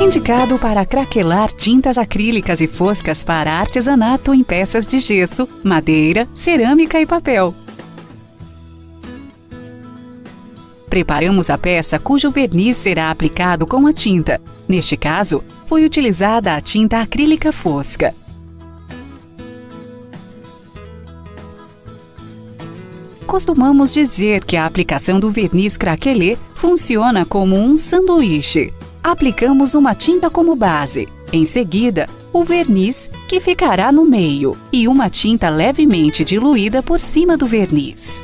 Indicado para craquelar tintas acrílicas e foscas para artesanato em peças de gesso, madeira, cerâmica e papel. Preparamos a peça cujo verniz será aplicado com a tinta. Neste caso, foi utilizada a tinta acrílica fosca. Costumamos dizer que a aplicação do verniz craquelê funciona como um sanduíche. Aplicamos uma tinta como base, em seguida, o verniz, que ficará no meio, e uma tinta levemente diluída por cima do verniz.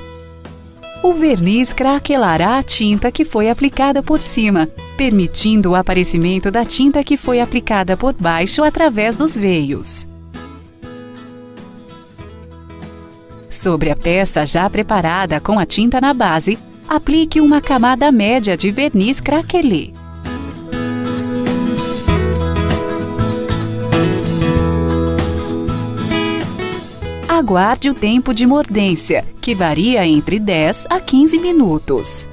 O verniz craquelará a tinta que foi aplicada por cima, permitindo o aparecimento da tinta que foi aplicada por baixo através dos veios. Sobre a peça já preparada com a tinta na base, aplique uma camada média de verniz craquelê. Aguarde o tempo de mordência, que varia entre 10 a 15 minutos.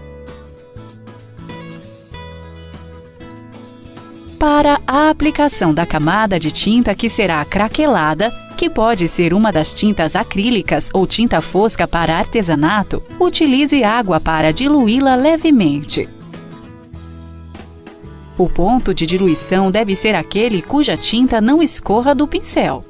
Para a aplicação da camada de tinta que será craquelada, que pode ser uma das tintas acrílicas ou tinta fosca para artesanato, utilize água para diluí-la levemente. O ponto de diluição deve ser aquele cuja tinta não escorra do pincel.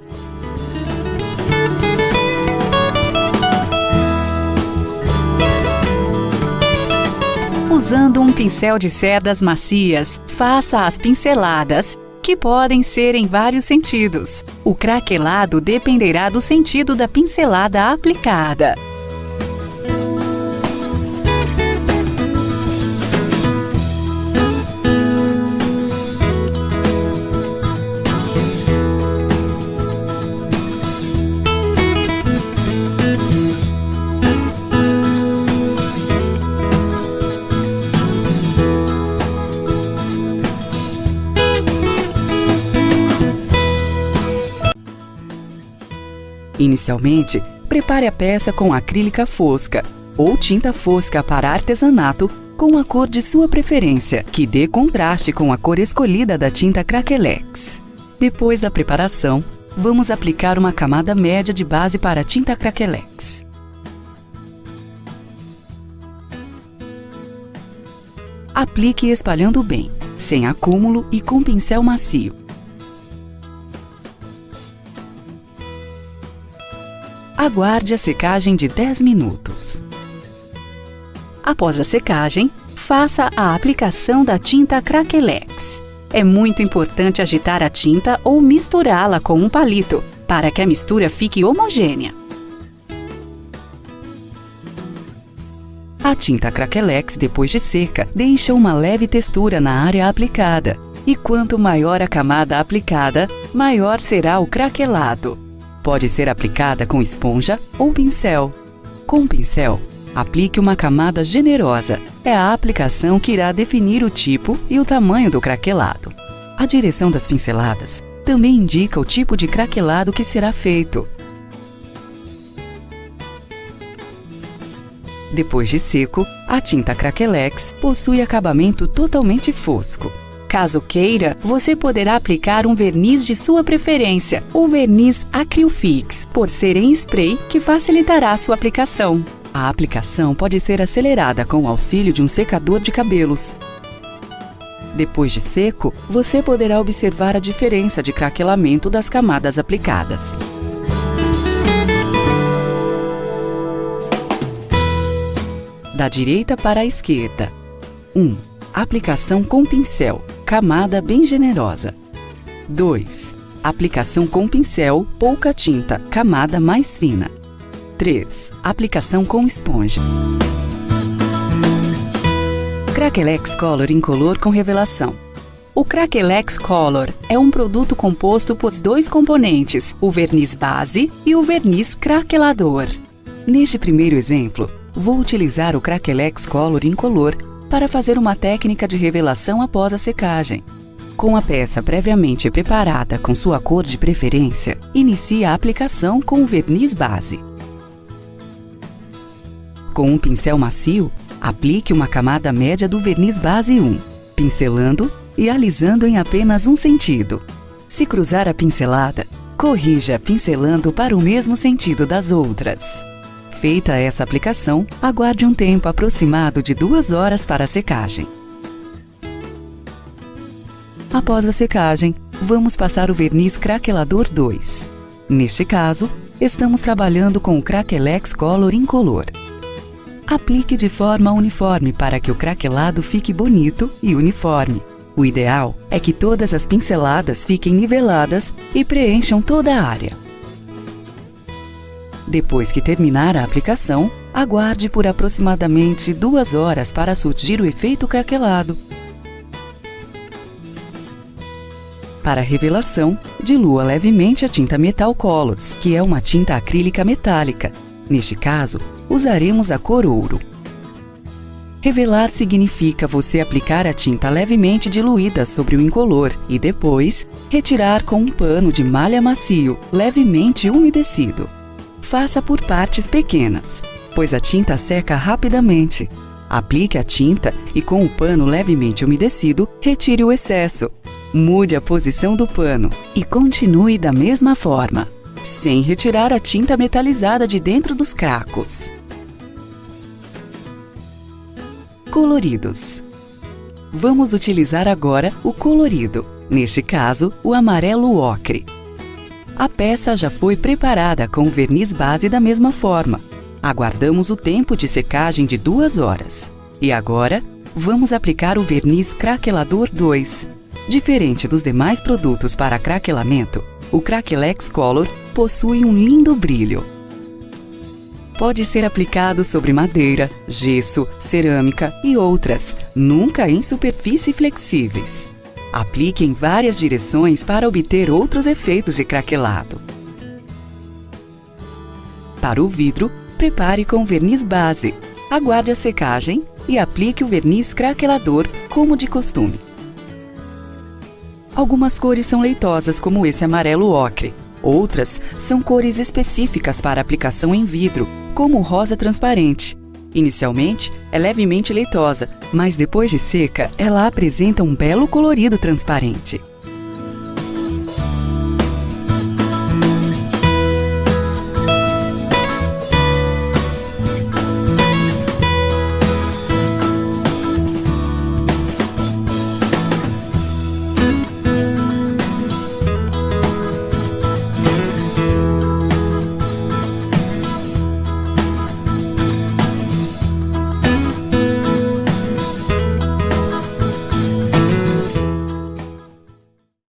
Usando um pincel de cerdas macias, faça as pinceladas, que podem ser em vários sentidos. O craquelado dependerá do sentido da pincelada aplicada. Inicialmente, prepare a peça com acrílica fosca ou tinta fosca para artesanato com a cor de sua preferência, que dê contraste com a cor escolhida da tinta Craquelex. Depois da preparação, vamos aplicar uma camada média de base para a tinta Craquelex. Aplique espalhando bem, sem acúmulo e com pincel macio. Aguarde a secagem de 10 minutos. Após a secagem, faça a aplicação da tinta Craquelex. É muito importante agitar a tinta ou misturá-la com um palito, para que a mistura fique homogênea. A tinta Craquelex, depois de seca, deixa uma leve textura na área aplicada. E quanto maior a camada aplicada, maior será o craquelado. Pode ser aplicada com esponja ou pincel. Com pincel, aplique uma camada generosa. É a aplicação que irá definir o tipo e o tamanho do craquelado. A direção das pinceladas também indica o tipo de craquelado que será feito. Depois de seco, a tinta Craquelex possui acabamento totalmente fosco. Caso queira, você poderá aplicar um verniz de sua preferência, o verniz Acrylfix, por ser em spray, que facilitará sua aplicação. A aplicação pode ser acelerada com o auxílio de um secador de cabelos. Depois de seco, você poderá observar a diferença de craquelamento das camadas aplicadas. Da direita para a esquerda. 1. Aplicação com pincel. Camada bem generosa. 2. Aplicação com pincel, pouca tinta, camada mais fina. 3. Aplicação com esponja. Craquelex Color Incolor com revelação. O Craquelex Color é um produto composto por dois componentes, o verniz base e o verniz craquelador. Neste primeiro exemplo, vou utilizar o Craquelex Color Incolor para fazer uma técnica de revelação após a secagem. Com a peça previamente preparada com sua cor de preferência, inicie a aplicação com o verniz base. Com um pincel macio, aplique uma camada média do verniz base 1. Pincelando, e alisando em apenas um sentido. Se cruzar a pincelada, corrija pincelando para o mesmo sentido das outras. Feita essa aplicação, aguarde um tempo aproximado de 2 horas para a secagem. Após a secagem, vamos passar o verniz craquelador 2. Neste caso, estamos trabalhando com o Craquelex Color Incolor. Aplique de forma uniforme para que o craquelado fique bonito e uniforme. O ideal é que todas as pinceladas fiquem niveladas e preencham toda a área. Depois que terminar a aplicação, aguarde por aproximadamente 2 horas para surgir o efeito craquelado. Para a revelação, dilua levemente a tinta Metal Colors, que é uma tinta acrílica metálica. Neste caso, usaremos a cor ouro. Revelar significa você aplicar a tinta levemente diluída sobre o incolor e depois retirar com um pano de malha macio, levemente umedecido. Faça por partes pequenas, pois a tinta seca rapidamente. Aplique a tinta e com o pano levemente umedecido, retire o excesso. Mude a posição do pano e continue da mesma forma, sem retirar a tinta metalizada de dentro dos cracos. Coloridos. Vamos utilizar agora o colorido, neste caso, o amarelo ocre. A peça já foi preparada com o verniz base da mesma forma. Aguardamos o tempo de secagem de 2 horas. E agora, vamos aplicar o verniz craquelador 2. Diferente dos demais produtos para craquelamento, o Craquelex Color possui um lindo brilho. Pode ser aplicado sobre madeira, gesso, cerâmica e outras, nunca em superfícies flexíveis. Aplique em várias direções para obter outros efeitos de craquelado. Para o vidro, prepare com verniz base. Aguarde a secagem e aplique o verniz craquelador como de costume. Algumas cores são leitosas, como esse amarelo ocre. Outras são cores específicas para aplicação em vidro, como o rosa transparente. Inicialmente, é levemente leitosa, mas depois de seca, ela apresenta um belo colorido transparente.